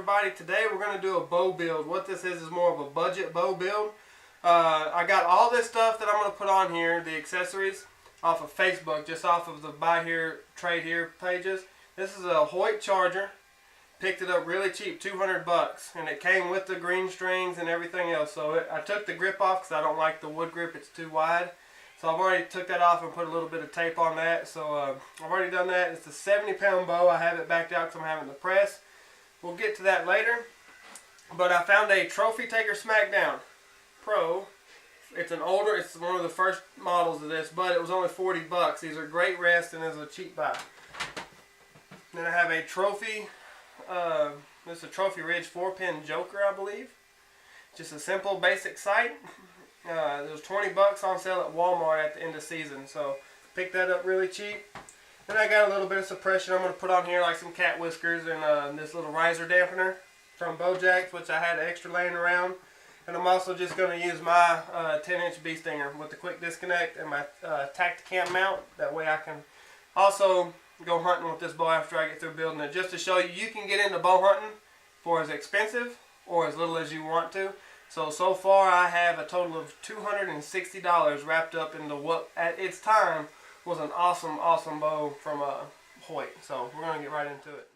everybody. Today we're going to do a bow build. What this is more of a budget bow build. I got all this stuff that I'm going to put on here, the accessories, off of Facebook, just off of the Buy Here, Trade Here pages. This is a Hoyt charger. Picked it up really cheap, 200 bucks, and it came with the green strings and everything else. So I took the grip off because I don't like the wood grip, it's too wide. So I've already took that off and put a little bit of tape on that. So I've already done that. It's a 70-pound bow. I have it backed out because I'm having to press. We'll get to that later. But I found a Trophy Taker Smackdown Pro. It's an older, it's one of the first models of this, but it was only 40 bucks. These are great rest and it's a cheap buy. Then I have a Trophy, this is a Trophy Ridge 4-pin Joker, I believe. Just a simple basic sight. It was 20 bucks on sale at Walmart at the end of season, so picked that up really cheap. Then I got a little bit of suppression I'm going to put on here, like some cat whiskers and this little riser dampener from Bojacks, which I had extra laying around. And I'm also just going to use my 10-inch bee stinger with the quick disconnect and my Tacticam mount. That way I can also go hunting with this bow after I get through building it, just to show you can get into bow hunting for as expensive or as little as you want to. So far I have a total of $260 wrapped up into what at its time was an awesome bow from Hoyt. So we're going to get right into it.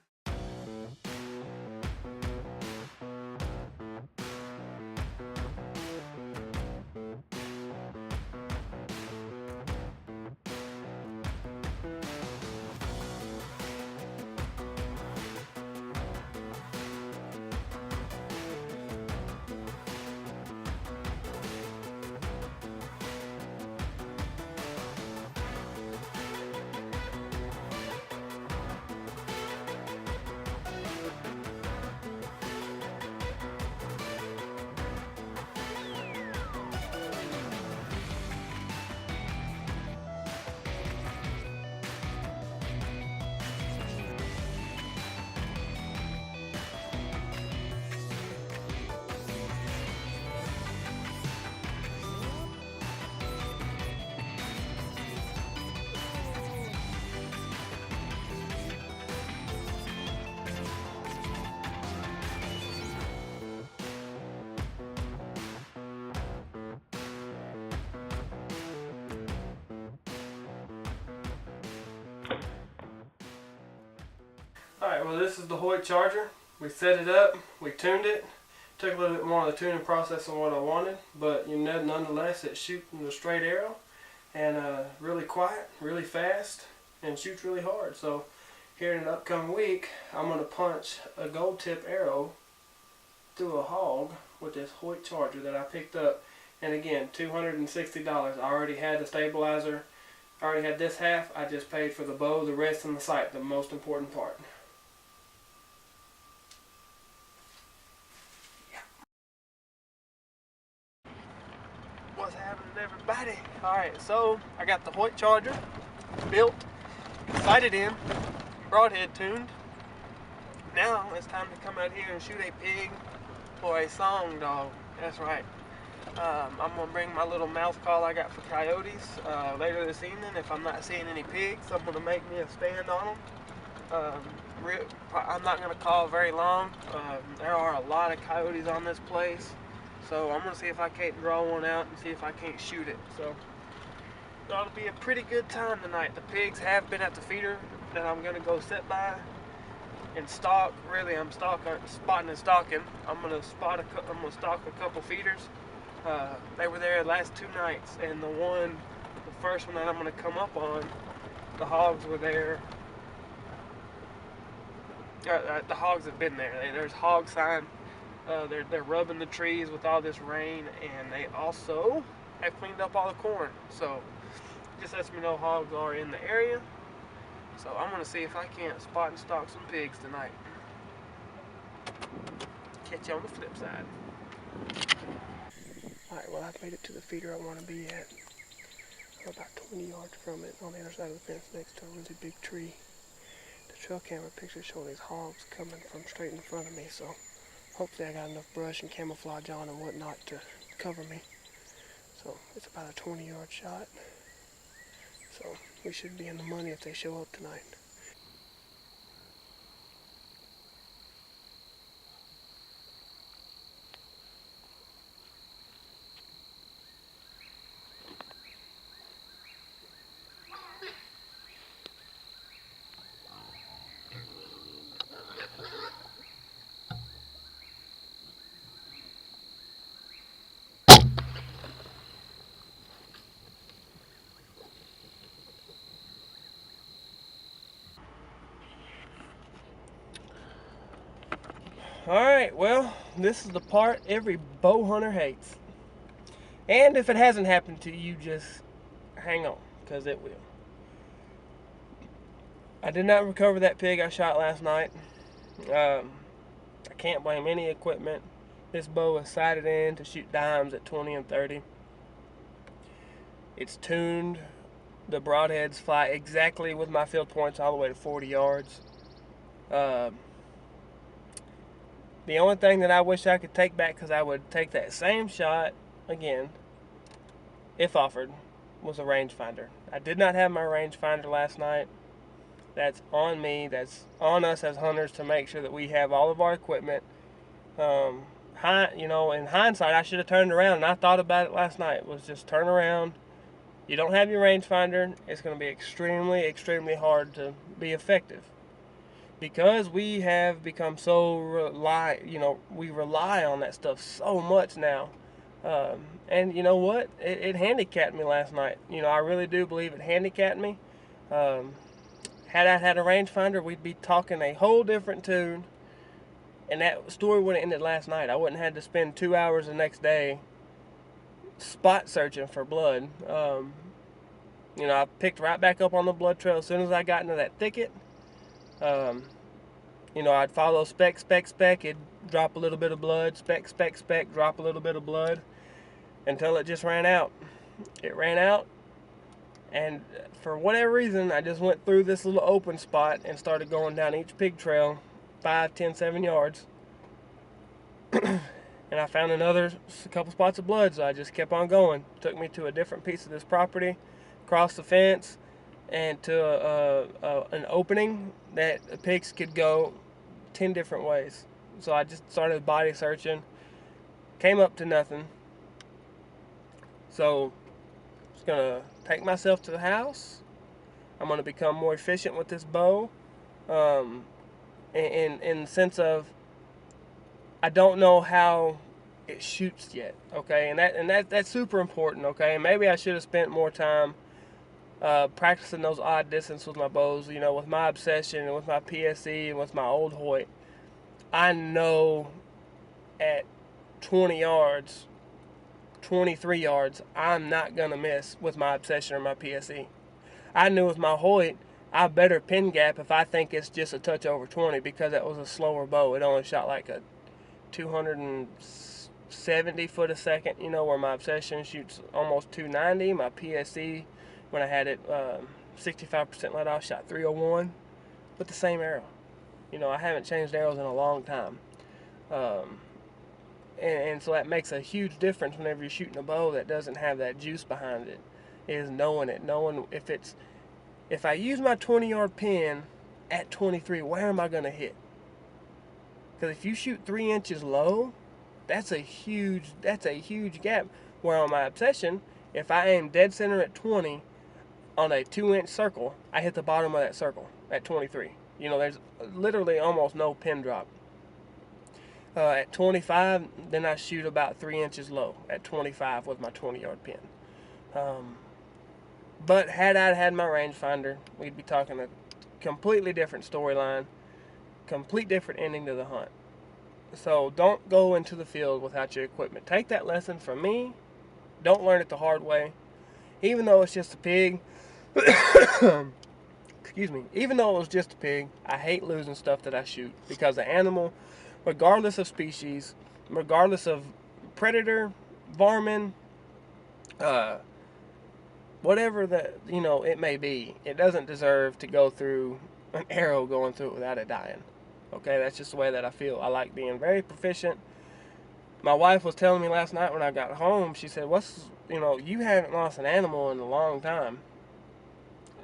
Alright, well this is the Hoyt charger. We set it up, we tuned it. Took a little bit more of the tuning process than what I wanted, but you know, nonetheless it's shooting a straight arrow and really quiet, really fast, and shoots really hard. So here in an upcoming week, I'm going to punch a gold tip arrow through a hog with this Hoyt charger that I picked up. And again, $260. I already had the stabilizer, I already had this half. I just paid for the bow, the rest, and the sight, the most important part. What's happening, everybody? Alright, so I got the Hoyt charger built, sighted in, broadhead tuned. Now it's time to come out here and shoot a pig or a song dog. That's right. I'm going to bring my little mouth call I got for coyotes later this evening. If I'm not seeing any pigs, I'm going to make me a stand on them. I'm not going to call very long. There are a lot of coyotes on this place. So I'm going to see if I can't draw one out and see if I can't shoot it. So that'll be a pretty good time tonight. The pigs have been at the feeder that I'm going to go sit by and stalk. Really, I'm spotting and stalking. I'm going to stalk a couple feeders. They were there the last 2 nights, and the first one that I'm going to come up on, the hogs were there. The hogs have been there. There's hog sign. They're rubbing the trees with all this rain, and they also have cleaned up all the corn. So it just lets me know hogs are in the area. So I'm going to see if I can't spot and stalk some pigs tonight. Catch you on the flip side. Alright, well I've made it to the feeder I want to be at. I'm about 20 yards from it on the other side of the fence next to a really big tree. The trail camera picture showing these hogs coming from straight in front of me, so hopefully I got enough brush and camouflage on and whatnot to cover me. So it's about a 20-yard shot. So we should be in the money if they show up tonight. Alright, well, this is the part every bow hunter hates. And if it hasn't happened to you, just hang on, because it will. I did not recover that pig I shot last night. I can't blame any equipment. This bow is sighted in to shoot dimes at 20 and 30. It's tuned. The broadheads fly exactly with my field points all the way to 40 yards. The only thing that I wish I could take back, because I would take that same shot again if offered, was a rangefinder. I did not have my rangefinder last night. That's on me. That's on us as hunters to make sure that we have all of our equipment. In hindsight, I should have turned around, and I thought about it last night. It was just turn around. You don't have your rangefinder, it's going to be extremely, extremely hard to be effective. Because we have become so we rely on that stuff so much now. And you know what? It handicapped me last night. I really do believe it handicapped me. Had I had a rangefinder, we'd be talking a whole different tune. And that story would have ended last night. I wouldn't have had to spend 2 hours the next day spot searching for blood. I picked right back up on the blood trail as soon as I got into that thicket. I'd follow speck, it'd drop a little bit of blood, speck, drop a little bit of blood, until it just ran out. It ran out, and for whatever reason, I just went through this little open spot and started going down each pig trail, 5, 10, 7 yards. And I found a couple spots of blood, so I just kept on going. Took me to a different piece of this property, across the fence, and to an opening that the pigs could go 10 different ways. So I just started body searching, came up to nothing. So I'm just gonna take myself to the house. I'm gonna become more efficient with this bow, in the sense of I don't know how it shoots yet, okay, and that's super important, okay. And maybe I should have spent more time practicing those odd distances with my bows, with my Obsession and with my PSE and with my old Hoyt. I know at 20 yards, 23 yards, I'm not gonna miss with my Obsession or my PSE. I knew with my Hoyt, I better pin gap if I think it's just a touch over 20, because that was a slower bow. It only shot like a 270 foot a second, where my Obsession shoots almost 290. My PSE, when I had it 65% let off, shot 301 with the same arrow. I haven't changed arrows in a long time. And so that makes a huge difference whenever you're shooting a bow that doesn't have that juice behind it, is knowing if I use my 20-yard pin at 23, where am I going to hit? Because if you shoot 3 inches low, that's a huge gap. Where on my Obsession, if I aim dead center at 20 on a 2-inch circle, I hit the bottom of that circle at 23. There's literally almost no pin drop. At 25, then I shoot about 3 inches low at 25 with my 20-yard pin. But had I had my rangefinder, we'd be talking a completely different storyline, complete different ending to the hunt. So don't go into the field without your equipment. Take that lesson from me. Don't learn it the hard way. Even though it's just a pig, excuse me, even though it was just a pig, I hate losing stuff that I shoot, because the animal, regardless of species, regardless of predator, varmint, whatever that it may be, it doesn't deserve to go through an arrow going through it without it dying. Okay, that's just the way that I feel. I like being very proficient. My wife was telling me last night when I got home, she said, you haven't lost an animal in a long time.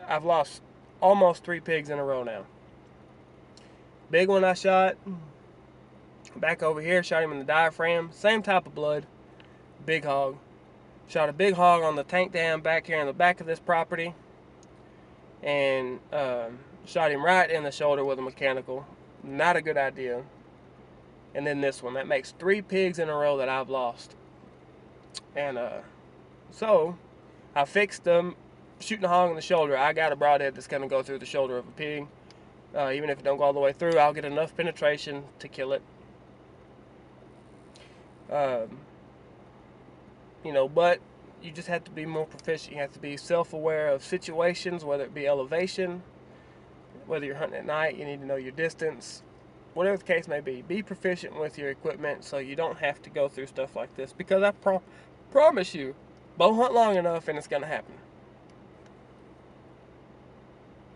I've lost almost 3 pigs in a row now. Big one I shot back over here, shot him in the diaphragm, same type of blood, big hog. Shot a big hog on the tank dam back here in the back of this property, and shot him right in the shoulder with a mechanical. Not a good idea. And then this one, that makes 3 pigs in a row that I've lost. And so I fixed them. Shooting a hog in the shoulder, I got a broadhead that's going to go through the shoulder of a pig. Even if it don't go all the way through, I'll get enough penetration to kill it. You know, but you just have to be more proficient. You have to be self-aware of situations, whether it be elevation, whether you're hunting at night, you need to know your distance, whatever the case may be. Be proficient with your equipment so you don't have to go through stuff like this, because I promise you, bow hunt long enough and it's going to happen.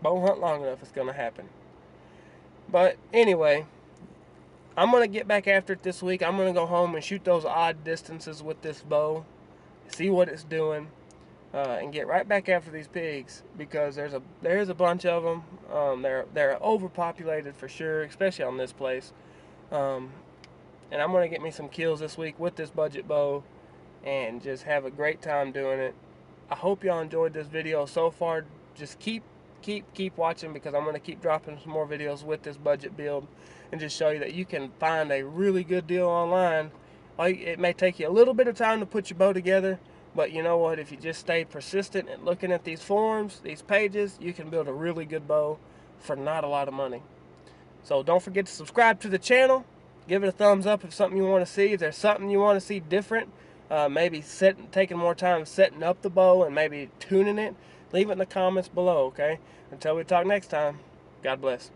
Bow hunt long enough, it's going to happen. But anyway, I'm going to get back after it this week. I'm going to go home and shoot those odd distances with this bow, see what it's doing, and get right back after these pigs, because there's a bunch of them. They're overpopulated for sure, especially on this place. And I'm going to get me some kills this week with this budget bow and just have a great time doing it. I hope y'all enjoyed this video so far. Just keep watching, because I'm going to keep dropping some more videos with this budget build and just show you that you can find a really good deal online. It may take you a little bit of time to put your bow together, but you know what? If you just stay persistent and looking at these forums, these pages, you can build a really good bow for not a lot of money. So don't forget to subscribe to the channel. Give it a thumbs up if something you want to see. If there's something you want to see different, maybe taking more time setting up the bow and maybe tuning it, leave it in the comments below, okay? Until we talk next time, God bless.